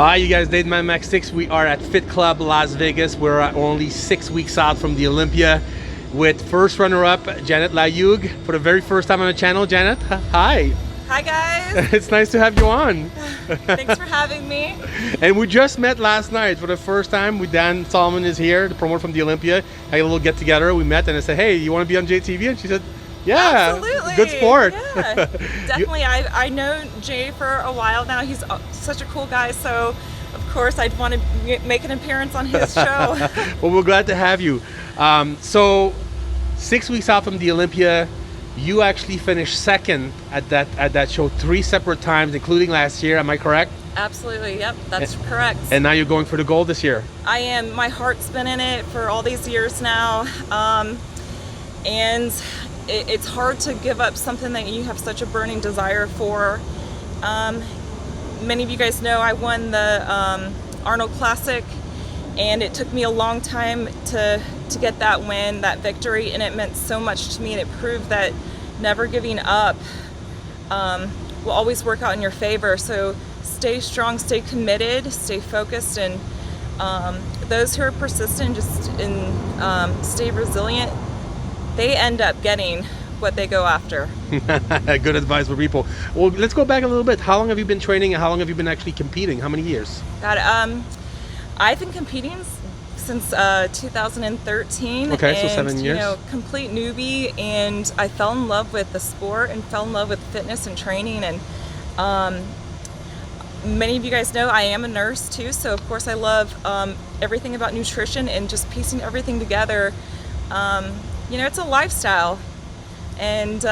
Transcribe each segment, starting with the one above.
Hi, you guys, Dave Man Max 6. We are at Fit Club Las Vegas. We're only 6 weeks out from the Olympia with first runner-up Janet Layug for the very first time on the channel. Janet, hi. Hi guys. It's nice to have you on. Thanks for having me. And we just met last night for the first time. Dan Solomon is here, the promoter from the Olympia. Had a little get together. We met and I said, hey, you want to be on JayTV? And she said, yeah, absolutely. Good sport. Yeah, definitely. I know Jay for a while now. He's such a cool guy, so of course I'd want to make an appearance on his show. Well, we're glad to have you. So 6 weeks out from the Olympia, you actually finished second at that show 3 separate times, including last year. Am I correct? Absolutely. Yep, that's correct. And now you're going for the gold this year. I am. My heart's been in it for all these years now, and it's hard to give up something that you have such a burning desire for. Many of you guys know I won the Arnold Classic, and it took me a long time to get that win, that victory, and it meant so much to me, and it proved that never giving up will always work out in your favor. So stay strong, stay committed, stay focused, and those who are persistent and stay resilient, they end up getting what they go after. Good advice for people. Well, let's go back a little bit. How long have you been training and how long have you been actually competing? How many years? God, I've been competing since 2013. Okay, and, so 7 years. You know, complete newbie, and I fell in love with the sport and fell in love with fitness and training. And many of you guys know I am a nurse too, so of course I love everything about nutrition and just piecing everything together. You know, it's a lifestyle, and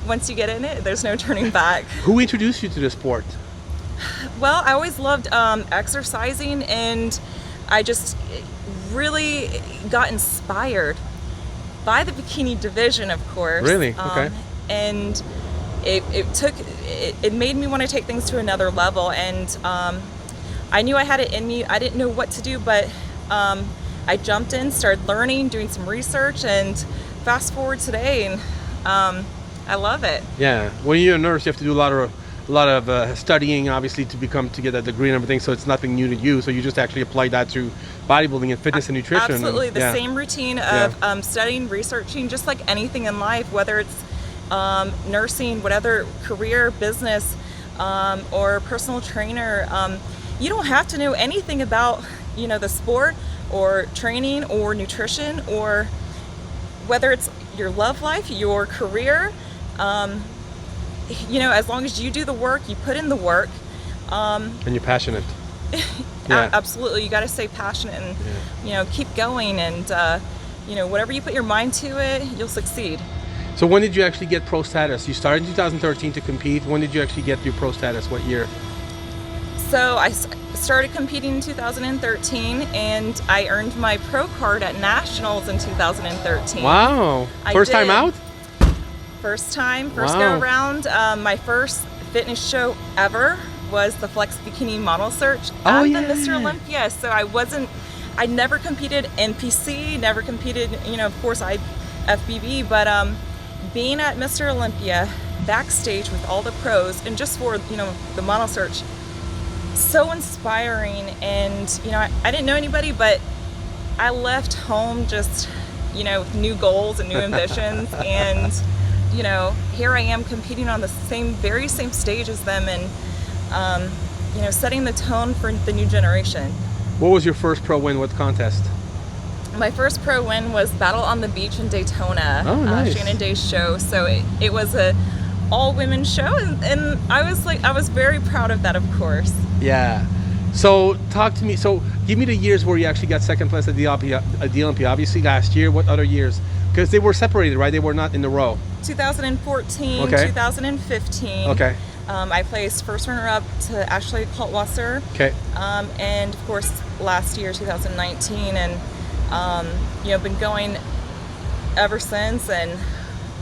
once you get in it, there's no turning back. Who introduced you to the sport? Well, I always loved exercising, and I just really got inspired by the bikini division, of course. Really? Okay. And it made me want to take things to another level, and I knew I had it in me. I didn't know what to do, but I jumped in, started learning, doing some research, and fast forward today, and I love it. Yeah, when you're a nurse, you have to do a lot of studying, obviously, to get that degree and everything. So it's nothing new to you. So you just actually apply that to bodybuilding and fitness and nutrition. Absolutely, and, the same routine of studying, researching, just like anything in life, whether it's nursing, whatever career, business, or personal trainer. You don't have to know anything about, you know, the sport or training or nutrition, or whether it's your love life, your career. You know, as long as you do the work, you put in the work. And you're passionate. Yeah. Absolutely, you got to stay passionate and you know, keep going, and you know, whatever you put your mind to it, you'll succeed. So when did you actually get pro status? You started in 2013 to compete. When did you actually get your pro status? What year? So I started competing in 2013, and I earned my pro card at Nationals in 2013. Wow. First time out? First go around. My first fitness show ever was the Flex Bikini Model Search at the Mr. Olympia. So I never competed NPC, never competed, you know, of course I FBB, but being at Mr. Olympia backstage with all the pros, and just for, you know, the model search, so inspiring. And you know, I didn't know anybody, but I left home just, you know, with new goals and new ambitions. And you know, here I am competing on the very same stage as them, and you know, setting the tone for the new generation. What was your first pro win? What contest? My first pro win was Battle on the Beach in Daytona. Oh, nice. Shannon Day's show. So it was a all women show, and I was very proud of that, of course. Yeah. So talk to me. So give me the years where you actually got second place at the Olympia. Obviously last year. What other years? Because they were separated, right? They were not in a row. 2014, okay. 2015. Okay. I placed first runner-up to Ashley Kaltwasser. Okay. And of course last year, 2019, and you know, been going ever since. And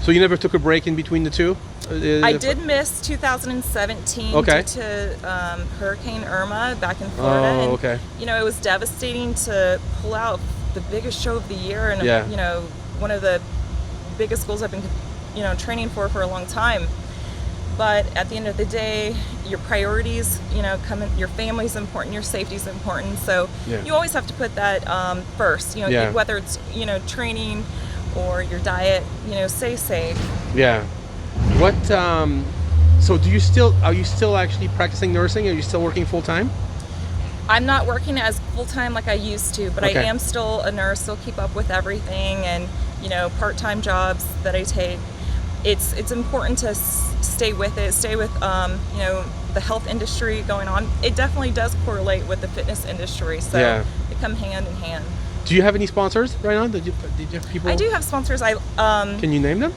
so you never took a break in between the two? I did miss 2017 due to Hurricane Irma back in Florida. Oh, okay. And, you know, it was devastating to pull out the biggest show of the year, and you know, one of the biggest goals I've been, you know, training for a long time. but at the end of the day, your priorities, you know, your family's important, your safety's important. So you always have to put that first, you know, whether it's, you know, training or your diet, you know, stay safe. Yeah. What, so are you still actually practicing nursing? Are you still working full time? I'm not working as full time like I used to, but I am still a nurse, still keep up with everything, and, you know, part-time jobs that I take. It's important to stay with it, stay with, you know, the health industry going on. It definitely does correlate with the fitness industry, so they come hand in hand. Do you have any sponsors right now? Did you have people? I do have sponsors. Can you name them?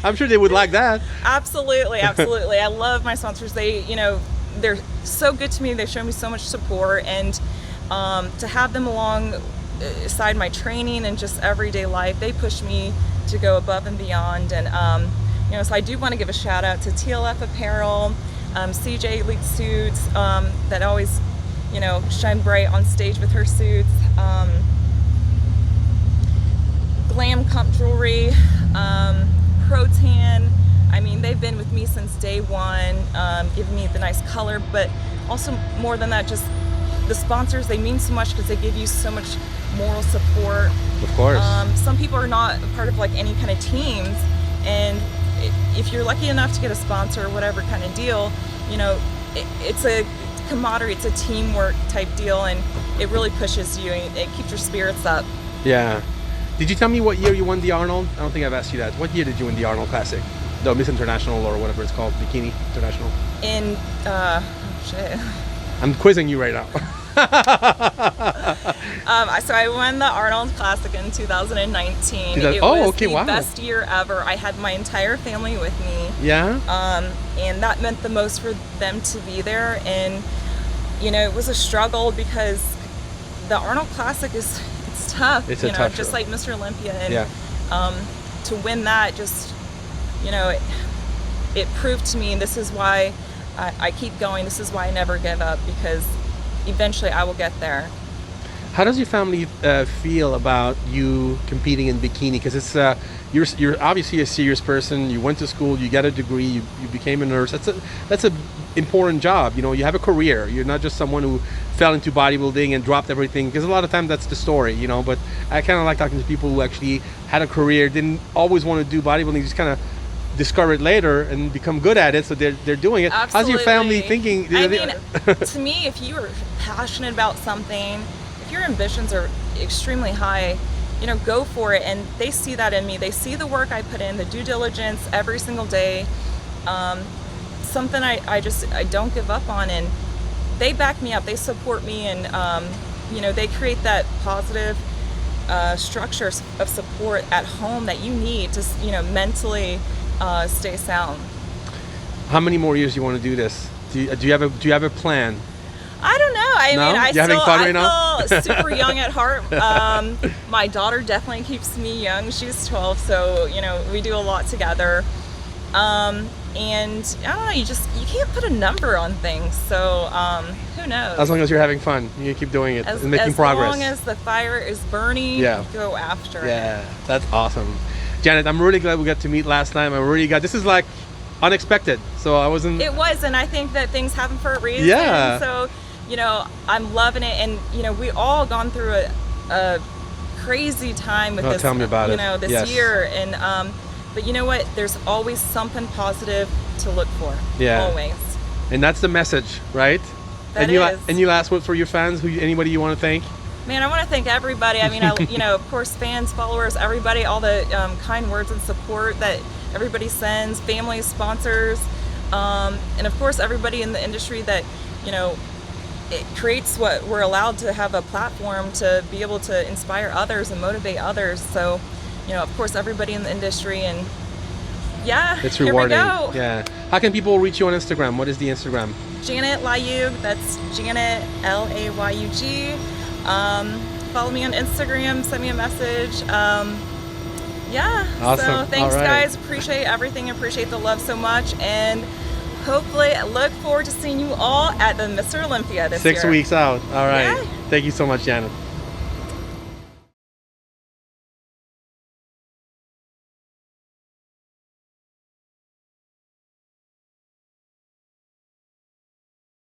I'm sure they would like that. Absolutely, absolutely. I love my sponsors. They, you know, they're so good to me. They show me so much support, and to have them alongside my training and just everyday life, they push me to go above and beyond. And you know, so I do want to give a shout out to TLF Apparel, CJ Elite Suits, that always, you know, shine bright on stage with her suits. Glam Comp Jewelry, Protan. I mean, they've been with me since day one, giving me the nice color, but also more than that, just the sponsors, they mean so much because they give you so much moral support. Of course. Some people are not a part of like any kind of teams, and if you're lucky enough to get a sponsor or whatever kind of deal, you know, it's a camaraderie, it's a teamwork type deal, and it really pushes you and it keeps your spirits up. Yeah. Did you tell me what year you won the Arnold? I don't think I've asked you that. What year did you win the Arnold Classic? The Miss International or whatever it's called, Bikini International? In, shit. I'm quizzing you right now. So I won the Arnold Classic in 2019. It was the best year ever. I had my entire family with me. Yeah. And that meant the most for them to be there. And, you know, it was a struggle because the Arnold Classic it's tough. It's you a know, tough just show. like Mr. Olympia. And to win that, just, you know, it proved to me, this is why I keep going. This is why I never give up, because eventually I will get there. How does your family feel about you competing in bikini? Because it's you're obviously a serious person. You went to school, you got a degree, you became a nurse. That's a important job. You know, you have a career. You're not just someone who fell into bodybuilding and dropped everything. Because a lot of times that's the story, you know. But I kind of like talking to people who actually had a career, didn't always want to do bodybuilding, just kind of discover it later and become good at it, so they're doing it. Absolutely. How's your family thinking? I mean, to me, if you are passionate about something, if your ambitions are extremely high, you know, go for it. And they see that in me. They see the work I put in, the due diligence every single day. Something I don't give up on, and they back me up. They support me, and you know, they create that positive structure of support at home that you need to, you know, mentally stay sound. How many more years do you want to do this? Do you have a plan? I don't know. I mean, I feel super young at heart. My daughter definitely keeps me young. She's 12, so, you know, we do a lot together. And I don't know, you can't put a number on things, so who knows? As long as you're having fun, you keep doing it and making progress. As long as the fire is burning, go after it. Yeah, that's awesome. Janet, I'm really glad we got to meet last time. This is like unexpected, so I wasn't... It was, and I think that things happen for a reason. Yeah. So, you know, I'm loving it, and, you know, we all gone through a crazy time with this, tell me about you know, this year, and but you know what? There's always something positive to look for. Yeah. Always. And that's the message, right? That and you last word for your fans? Anybody you want to thank? Man, I want to thank everybody. I mean, you know, of course, fans, followers, everybody, all the kind words and support that everybody sends, families, sponsors, and of course, everybody in the industry that, you know, it creates what we're allowed to have a platform to be able to inspire others and motivate others. So, you know, of course, everybody in the industry, and it's rewarding. Here we go. Yeah. How can people reach you on Instagram? What is the Instagram? Janet Layug. That's Janet Layug. Follow me on Instagram. Send me a message. Awesome. So thanks, all right, guys. Appreciate everything. Appreciate the love so much, and hopefully look forward to seeing you all at the Mr. Olympia this year. 6 weeks out. All right. Yeah. Thank you so much, Janet.